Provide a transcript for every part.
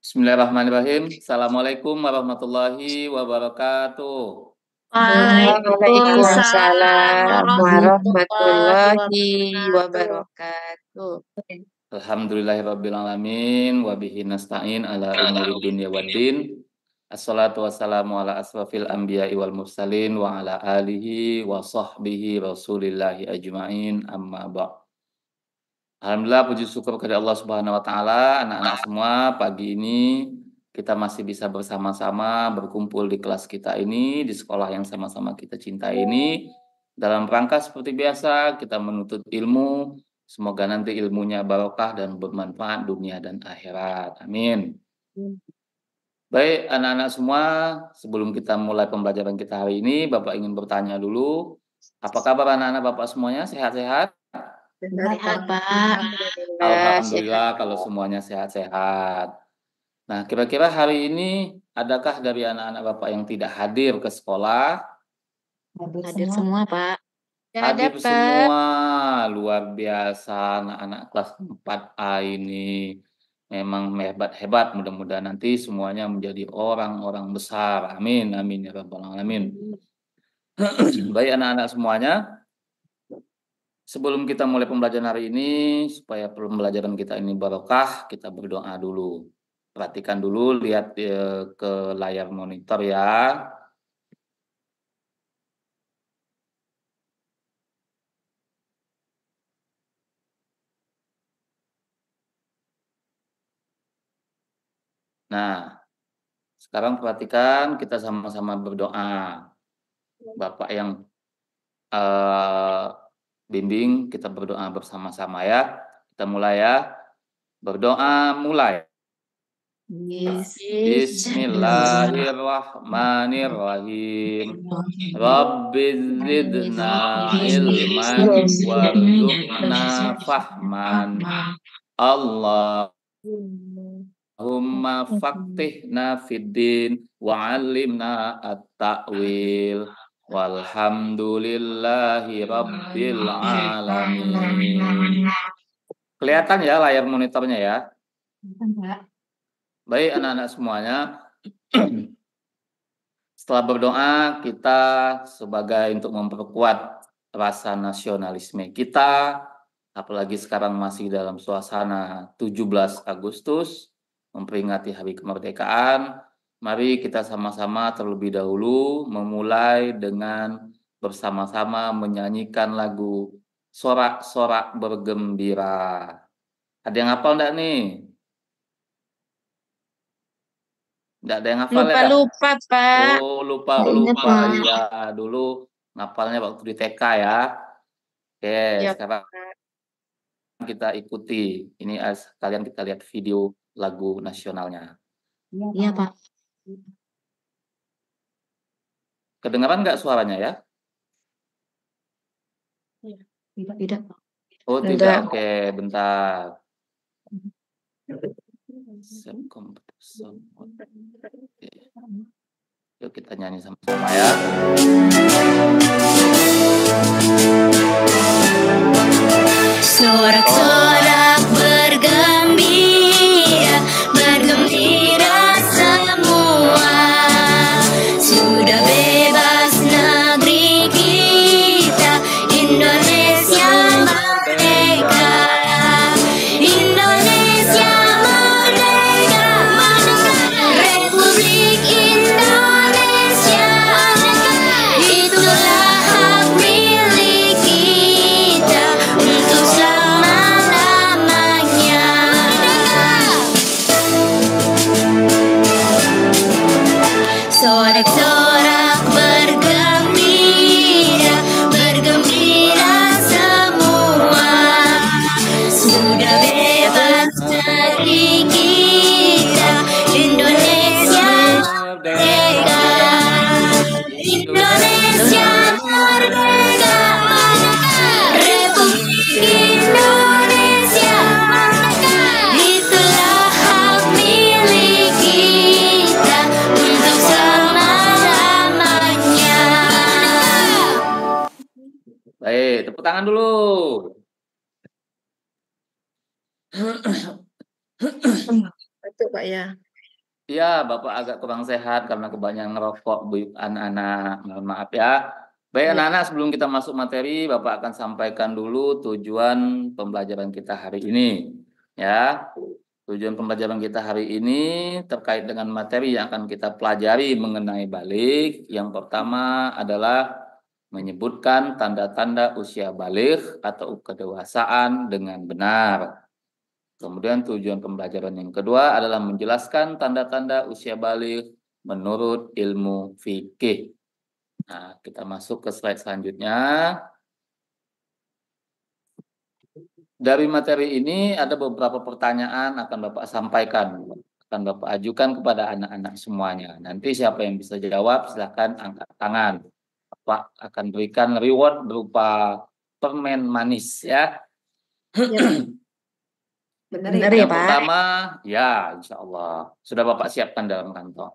Bismillahirrahmanirrahim. Assalamualaikum warahmatullahi wabarakatuh. Waalaikumsalam Waalaikumsalam warahmatullahi warahmatullahi wabarakatuh. wabarakatuh. Alhamdulillahirabbil alamin wa bihi nasta'in ala umuri dunya waddin. Assalatu wassalamu ala asrafil anbiya'i wal mursalin wa ala alihi wa sahbihi rasulillahi ajma'in amma ba'd. Alhamdulillah puji syukur kepada Allah Subhanahu wa taala, anak-anak semua pagi ini kita masih bisa bersama-sama berkumpul di kelas kita ini, di sekolah yang sama-sama kita cintai ini. Dalam rangka seperti biasa kita menuntut ilmu, semoga nanti ilmunya barokah dan bermanfaat dunia dan akhirat. Amin. Baik, anak-anak semua, sebelum kita mulai pembelajaran kita hari ini, Bapak ingin bertanya dulu, apa kabar anak-anak Bapak semuanya? Sehat-sehat? Sehat, Pak. Alhamdulillah kalau semuanya sehat-sehat. Nah, kira-kira hari ini adakah dari anak-anak Bapak yang tidak hadir ke sekolah? Hadir semua, Pak. Hadir semua, luar biasa anak-anak kelas 4A ini. Memang hebat-hebat, mudah-mudahan nanti semuanya menjadi orang-orang besar. Amin, amin ya rabbal alamin. Baik anak-anak semuanya, sebelum kita mulai pembelajaran hari ini, supaya pembelajaran kita ini barokah, kita berdoa dulu. Perhatikan dulu, lihat ke layar monitor ya. Nah, sekarang perhatikan, kita sama-sama berdoa. Bapak yang bimbing, kita berdoa bersama-sama ya. Kita mulai ya. Berdoa mulai. Bismillahirrahmanirrahim. Rabbi zidna ilman warzuqna fahman. Allahumma faqihna fiddin wa'allimna at-ta'wil. Walhamdulillahi rabbil alamin. Kelihatan ya layar monitornya ya? Baik anak-anak semuanya, setelah berdoa kita sebagai untuk memperkuat rasa nasionalisme kita, apalagi sekarang masih dalam suasana 17 Agustus, memperingati hari kemerdekaan, mari kita sama-sama terlebih dahulu memulai dengan bersama-sama menyanyikan lagu Sorak-sorak bergembira. Ada yang hafal enggak nih? Enggak ada yang hafal ya? Lupa, Pak. Oh, lupa. Iya, dulu ngapalnya waktu di TK ya. Oke, sekarang kita ikuti. Ini kalian kita lihat video lagu nasionalnya. Iya, Pak. Kedengaran nggak suaranya ya? Tidak, Pak. Oh, tidak. Oke, bentar. Yuk kita nyanyi sama-sama ya. Sorak-sorak bergembira, bergembira semua. Sudah bebas negeri kita, Indonesia merdeka. Indonesia merdeka, Republik Indonesia. Itulah hak milik kita untuk selama-lamanya. Sorak-sorak bergembira, bergembira semua. Sudah bebas negeri kita, Indonesia merdeka. Indonesia merdeka, Republik Indonesia. Itulah hak milik kita untuk selama-lamanya. Baik, tepuk tangan dulu. Betul, Pak ya. Iya, Bapak agak kurang sehat karena kebanyakan ngerokok, Bu, anak-anak. Mohon maaf ya. Baik, Iya. anak-anak, sebelum kita masuk materi, Bapak akan sampaikan dulu tujuan pembelajaran kita hari ini. Ya, tujuan pembelajaran kita hari ini terkait dengan materi yang akan kita pelajari mengenai balik. Yang pertama adalah menyebutkan tanda-tanda usia balik atau kedewasaan dengan benar. Kemudian tujuan pembelajaran yang kedua adalah menjelaskan tanda-tanda usia balik menurut ilmu fikih. Nah, kita masuk ke slide selanjutnya. Dari materi ini ada beberapa pertanyaan akan Bapak sampaikan, akan Bapak ajukan kepada anak-anak semuanya. Nanti siapa yang bisa jawab silahkan angkat tangan. Bapak akan berikan reward berupa permen manis ya. Benar Benar ya, ya, Yang Pak? pertama, ya insya Allah. Sudah Bapak siapkan dalam kantong.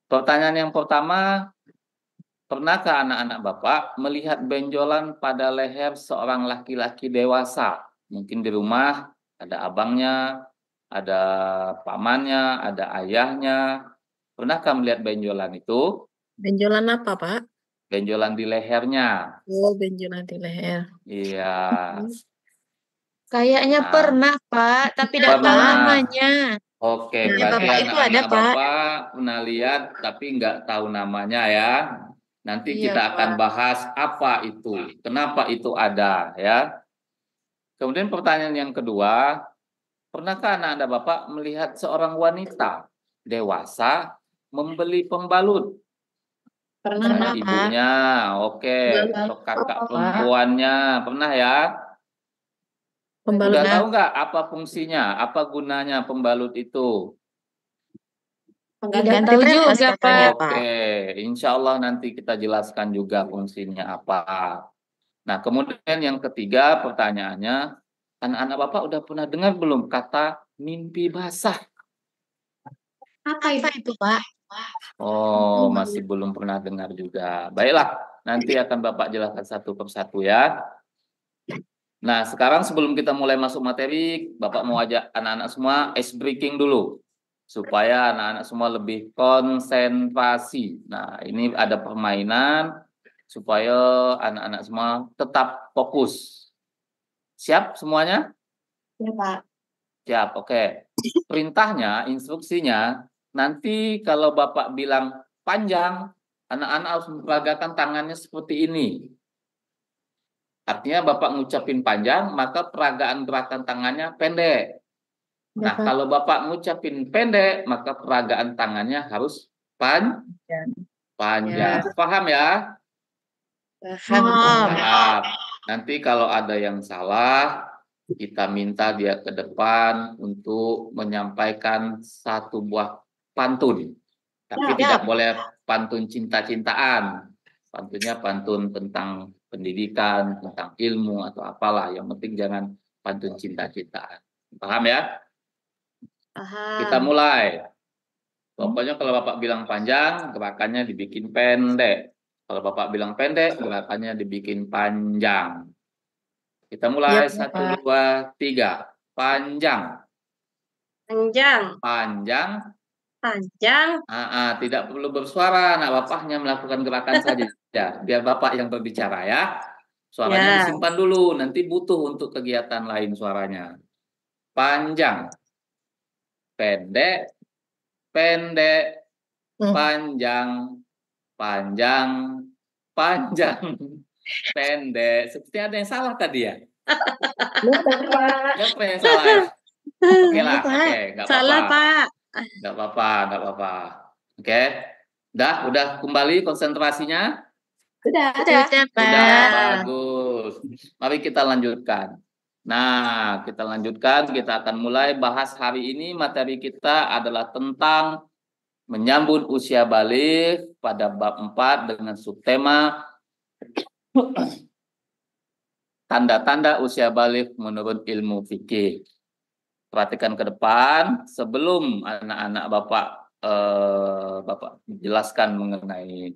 Pertanyaan yang pertama, pernahkah anak-anak Bapak melihat benjolan pada leher seorang laki-laki dewasa? Mungkin di rumah ada abangnya, ada pamannya, ada ayahnya. Pernahkah melihat benjolan itu? Benjolan apa, Pak? Benjolan di lehernya. Oh, benjolan di leher. Iya. Kayaknya Nah, pernah, Pak, tapi tidak tahu pernah. namanya. Oke, Nah, Ya, berarti Bapak itu ada, anak-anak Pak. Bapak pernah lihat tapi nggak tahu namanya ya. Nanti Iya, kita akan Pak. bahas apa itu, kenapa itu ada ya. Kemudian pertanyaan yang kedua, pernahkah anak-anak Bapak melihat seorang wanita dewasa membeli pembalut? Pernah, Pernah, Pak. Misalnya ibunya, oke, Pembalut atau kakak apa, Pak? perempuannya, pernah ya? Pembalut Udah Pernah. tahu nggak apa fungsinya, apa gunanya pembalut itu? Tidak tahu juga, Pak. Oke, insya Allah nanti kita jelaskan juga fungsinya apa. Nah, kemudian yang ketiga pertanyaannya, anak-anak Bapak udah pernah dengar belum kata mimpi basah? Apa itu, Pak? Oh, masih belum pernah dengar juga. Baiklah, nanti akan Bapak jelaskan satu persatu ya. Nah, sekarang sebelum kita mulai masuk materi, Bapak mau ajak anak-anak semua ice breaking dulu. Supaya anak-anak semua lebih konsentrasi. Nah, ini ada permainan supaya anak-anak semua tetap fokus. Siap semuanya? Ya, Pak. Siap, oke. Perintahnya, instruksinya, nanti kalau Bapak bilang panjang, anak-anak harus memperagakan tangannya seperti ini. Artinya Bapak ngucapin panjang, maka peragaan gerakan tangannya pendek. Nah, Bapak. kalau Bapak ngucapin pendek, maka peragaan tangannya harus panjang. Paham ya? Paham. Paham. Nanti kalau ada yang salah, kita minta dia ke depan untuk menyampaikan satu buah pantun. Tapi tidak boleh pantun cinta-cintaan. Pantunnya pantun tentang pendidikan, tentang ilmu atau apalah. Yang penting jangan pantun cinta-cintaan. Paham ya? Paham. Kita mulai. Pokoknya kalau Bapak bilang panjang, gerakannya dibikin pendek. Kalau Bapak bilang pendek, gerakannya dibikin panjang. Kita mulai, Ya, 1, 2, 3. Panjang. Panjang. Panjang. Panjang. Tidak perlu bersuara, anak Bapak hanya melakukan gerakan saja. Ya, biar Bapak yang berbicara ya. Suaranya disimpan dulu, nanti butuh untuk kegiatan lain suaranya. Panjang. Pendek. Pendek. Panjang. Panjang. Panjang. Pendek. Seperti ada yang salah tadi ya? Siapa yang salah ya? Oke lah, oke, nggak apa-apa. Salah, Pak. Nggak apa-apa, nggak apa-apa. Oke, udah kembali konsentrasinya? Sudah, Udah, bagus. Mari kita lanjutkan. Nah, kita lanjutkan, kita akan mulai bahas hari ini. Materi kita adalah tentang menyambut usia balik pada bab 4 dengan subtema tanda-tanda usia balik menurut ilmu fikih. Perhatikan ke depan sebelum anak-anak Bapak jelaskan mengenai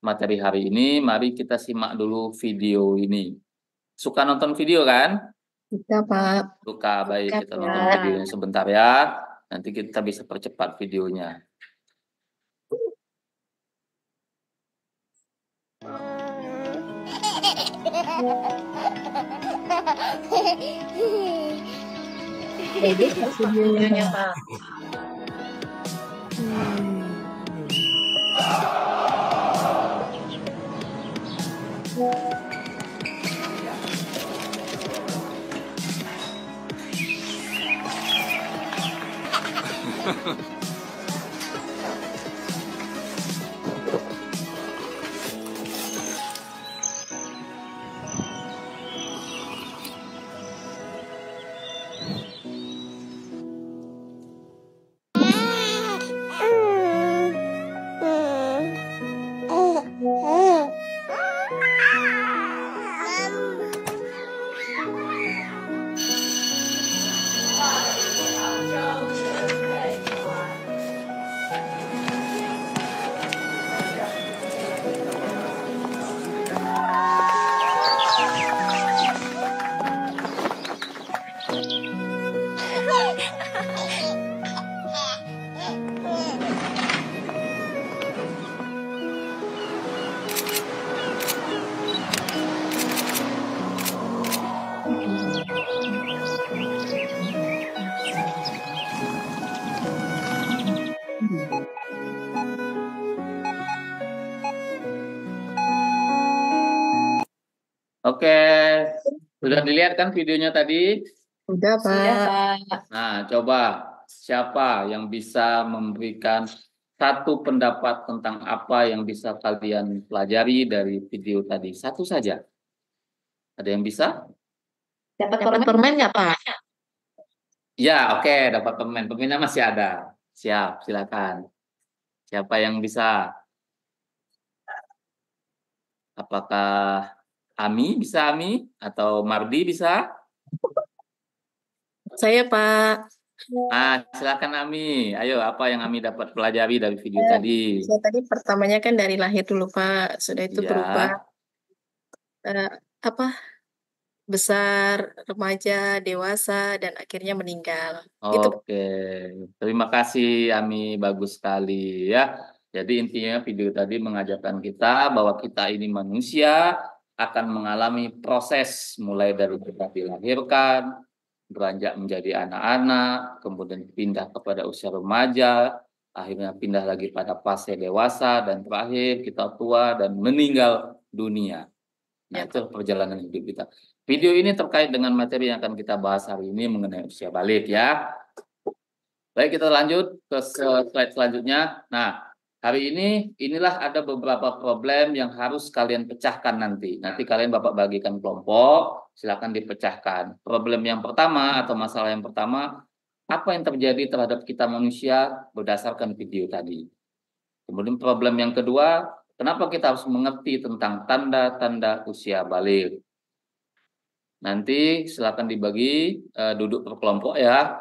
materi hari ini. Mari kita simak dulu video ini. Suka nonton video kan? Suka, Pak. Suka, baik, kita Suka, nonton Pak. videonya sebentar ya. Nanti kita bisa percepat videonya. Edit videonya, Pak. Oke, sudah dilihat kan videonya tadi? Udah, Sudah, Pak. Pak. Nah, coba siapa yang bisa memberikan satu pendapat tentang apa yang bisa kalian pelajari dari video tadi? Satu saja. Ada yang bisa? Dapat Dapat permen nggak, Pak? Ya, oke, dapat permen. Permennya masih ada. Siap, silakan. Siapa yang bisa? Apakah Ami bisa, Ami? Atau Mardi bisa? Saya, Pak. Silakan Ami. Ayo, apa yang Ami dapat pelajari dari video tadi? Saya tadi pertamanya kan dari lahir dulu, Pak. Sudah itu berubah Ya, apa besar, remaja, dewasa, dan akhirnya meninggal. Gitu. oke. Terima kasih Ami, bagus sekali ya. Jadi intinya video tadi mengajarkan kita bahwa kita ini manusia akan mengalami proses mulai dari kita dilahirkan, beranjak menjadi anak-anak, kemudian pindah kepada usia remaja, akhirnya pindah lagi pada fase dewasa, dan terakhir kita tua dan meninggal dunia. Nah, itu perjalanan hidup kita. Video ini terkait dengan materi yang akan kita bahas hari ini mengenai usia balik ya. Baik, kita lanjut ke slide selanjutnya. Nah, hari ini inilah ada beberapa problem yang harus kalian pecahkan nanti. Nanti kalian Bapak bagikan kelompok, silakan dipecahkan. Problem yang pertama atau masalah yang pertama, apa yang terjadi terhadap kita manusia berdasarkan video tadi. Kemudian problem yang kedua, kenapa kita harus mengerti tentang tanda-tanda usia balik. Nanti silakan dibagi duduk per kelompok ya.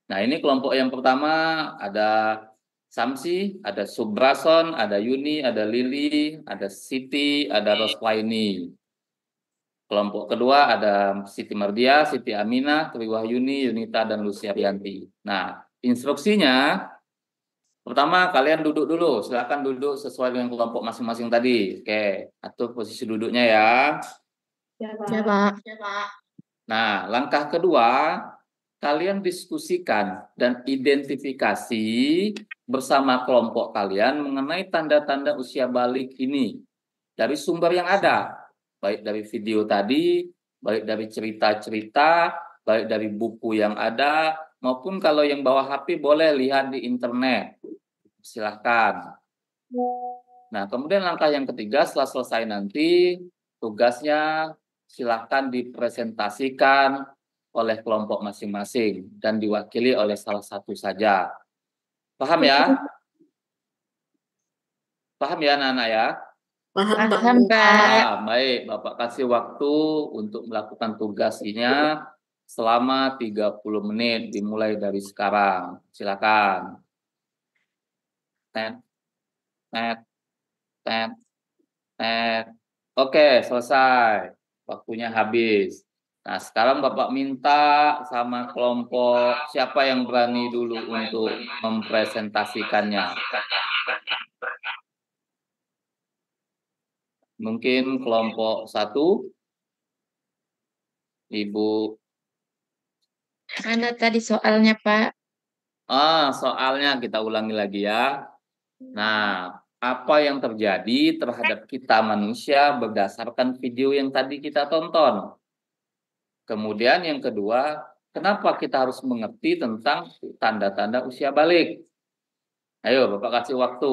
Nah, ini kelompok yang pertama ada Samsi, ada Subrason, ada Yuni, ada Lili, ada Siti, ada Roswaini. Kelompok kedua ada Siti Mardia, Siti Aminah, Triwahyuni, Yunita, dan Luciarianti. Nah, instruksinya pertama kalian duduk dulu, silakan duduk sesuai dengan kelompok masing-masing tadi. Oke, atur posisi duduknya ya. Ya, Ya, Pak. Pak. Nah, langkah kedua, kalian diskusikan dan identifikasi bersama kelompok kalian mengenai tanda-tanda usia balik ini dari sumber yang ada, baik dari video tadi, baik dari cerita-cerita, baik dari buku yang ada, maupun kalau yang bawa HP boleh lihat di internet. Silahkan. Nah, kemudian langkah yang ketiga, setelah selesai nanti, tugasnya silahkan dipresentasikan oleh kelompok masing-masing dan diwakili oleh salah satu saja. Paham ya? Paham ya anak-anak ya? Paham, Pak. Baik, Bapak kasih waktu untuk melakukan tugasnya selama 30 menit dimulai dari sekarang. Silakan. Tet, tet, tet, tet. Oke, selesai. Waktunya habis. Nah, sekarang Bapak minta sama kelompok siapa yang berani dulu untuk mempresentasikannya. Mungkin kelompok 1, Ibu. Mana tadi soalnya, Pak? Soalnya kita ulangi lagi ya. Nah, apa yang terjadi terhadap kita manusia berdasarkan video yang tadi kita tonton. Kemudian yang kedua, kenapa kita harus mengerti tentang tanda-tanda usia balik? Ayo, Bapak kasih waktu.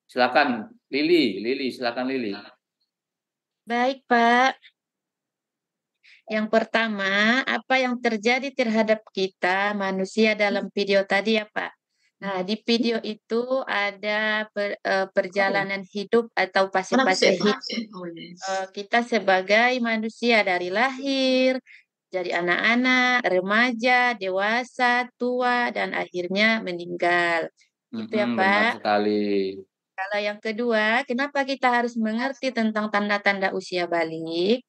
Silakan, Lili, silakan Lili. Baik, Pak. Yang pertama, apa yang terjadi terhadap kita manusia dalam video tadi ya, Pak? Nah, di video itu ada perjalanan hidup atau fase-fase hidup kita sebagai manusia dari lahir, jadi anak-anak, remaja, dewasa, tua, dan akhirnya meninggal. Gitu ya, Benar Pak. sekali. Kalau yang kedua, kenapa kita harus mengerti tentang tanda-tanda usia balik?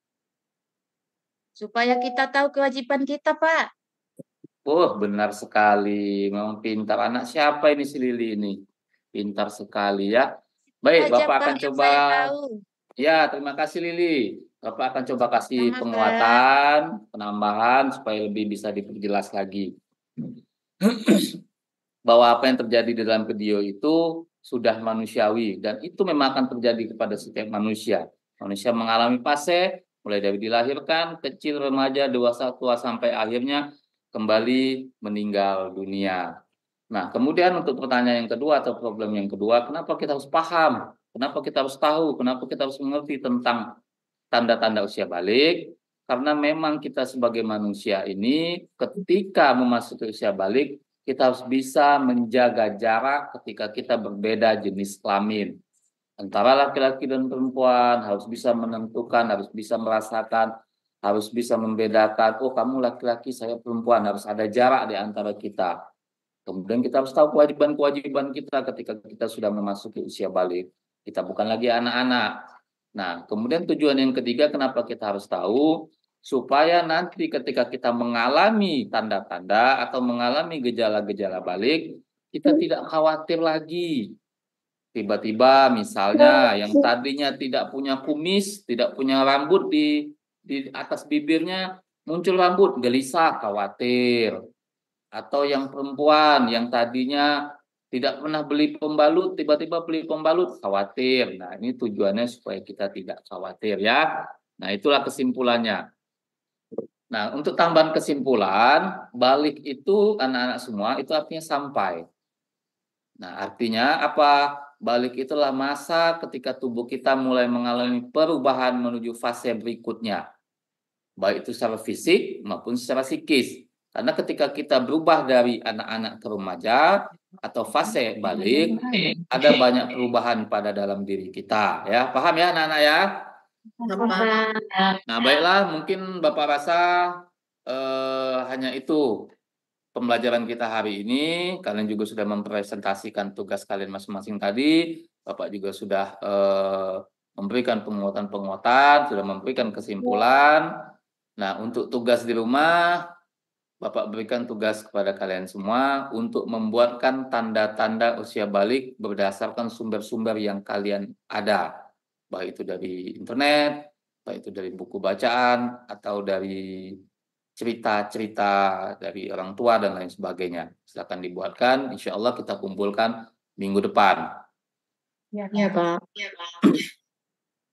Supaya kita tahu kewajiban kita, Pak. Benar sekali. Memang pintar. Anak siapa ini si Lili ini? Pintar sekali ya. Baik, Saja, Bapak Pak, akan yang coba. saya tahu. Ya, terima kasih Lili. Bapak akan coba kasih Sama, Pak. penguatan, penambahan supaya lebih bisa diperjelas lagi. Bahwa apa yang terjadi di dalam video itu sudah manusiawi dan itu memang akan terjadi kepada setiap manusia. Manusia mengalami fase mulai dari dilahirkan, kecil, remaja, dewasa, tua sampai akhirnya kembali meninggal dunia. Nah, kemudian untuk pertanyaan yang kedua atau problem yang kedua, kenapa kita harus paham? Kenapa kita harus tahu? Kenapa kita harus mengerti tentang tanda-tanda usia balik? Karena memang kita sebagai manusia ini ketika memasuki usia balik, kita harus bisa menjaga jarak ketika kita berbeda jenis kelamin. Antara laki-laki dan perempuan harus bisa menentukan, harus bisa merasakan, harus bisa membedakan, oh kamu laki-laki, saya perempuan, harus ada jarak di antara kita. Kemudian kita harus tahu kewajiban-kewajiban kita ketika kita sudah memasuki usia balik. Kita bukan lagi anak-anak. Nah, kemudian tujuan yang ketiga kenapa kita harus tahu, supaya nanti ketika kita mengalami tanda-tanda atau mengalami gejala-gejala balik, kita tidak khawatir lagi. Tiba-tiba misalnya yang tadinya tidak punya kumis, tidak punya rambut di atas bibirnya, muncul rambut, gelisah, khawatir. Atau yang perempuan yang tadinya tidak pernah beli pembalut, tiba-tiba beli pembalut, khawatir. Nah, ini tujuannya supaya kita tidak khawatir ya. Nah, itulah kesimpulannya. Nah, untuk tambahan kesimpulan, balik itu anak-anak semua itu artinya sampai. Nah, artinya apa? Balik itulah masa ketika tubuh kita mulai mengalami perubahan menuju fase berikutnya. Baik itu secara fisik maupun secara psikis. Karena ketika kita berubah dari anak-anak ke remaja atau fase balik, ada banyak perubahan pada dalam diri kita. Ya, paham ya anak-anak ya? Nah, baiklah, mungkin Bapak rasa hanya itu pembelajaran kita hari ini. Kalian juga sudah mempresentasikan tugas kalian masing-masing tadi. Bapak juga sudah memberikan penguatan-penguatan, sudah memberikan kesimpulan. Nah, untuk tugas di rumah, Bapak berikan tugas kepada kalian semua untuk membuatkan tanda-tanda usia balik berdasarkan sumber-sumber yang kalian ada. Baik itu dari internet, baik itu dari buku bacaan, atau dari cerita-cerita dari orang tua dan lain sebagainya. Silakan dibuatkan, insya Allah kita kumpulkan minggu depan. Ya, Pak.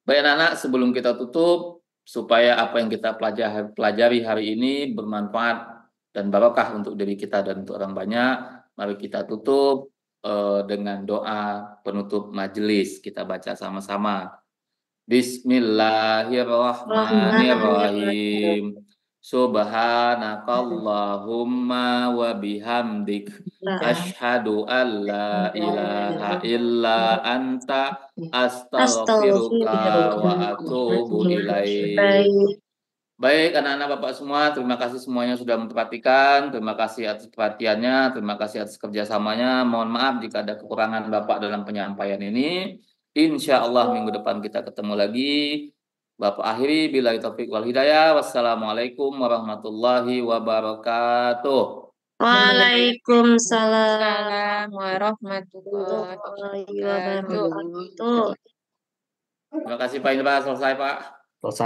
Baik anak-anak, sebelum kita tutup, supaya apa yang kita pelajari hari ini bermanfaat dan barokah untuk diri kita dan untuk orang banyak, mari kita tutup dengan doa penutup majelis. Kita baca sama-sama. Bismillahirrahmanirrahim. Subhanakallahumma wa bihamdik asyhadu an la ilaha illa anta astaghfiruka wa atubu ilaik. Baik anak-anak Bapak semua, terima kasih semuanya sudah memperhatikan, terima kasih atas perhatiannya, terima kasih atas kerjasamanya. Mohon maaf jika ada kekurangan Bapak dalam penyampaian ini. Insya Allah minggu depan kita ketemu lagi. Bapak akhiri billahi taufik wal hidayah. Wassalamualaikum warahmatullahi wabarakatuh. Waalaikumsalam Salam warahmatullahi warahmatullahi wabarakatuh. wabarakatuh. Terima kasih Pak Indra, selesai Pak. Selesai.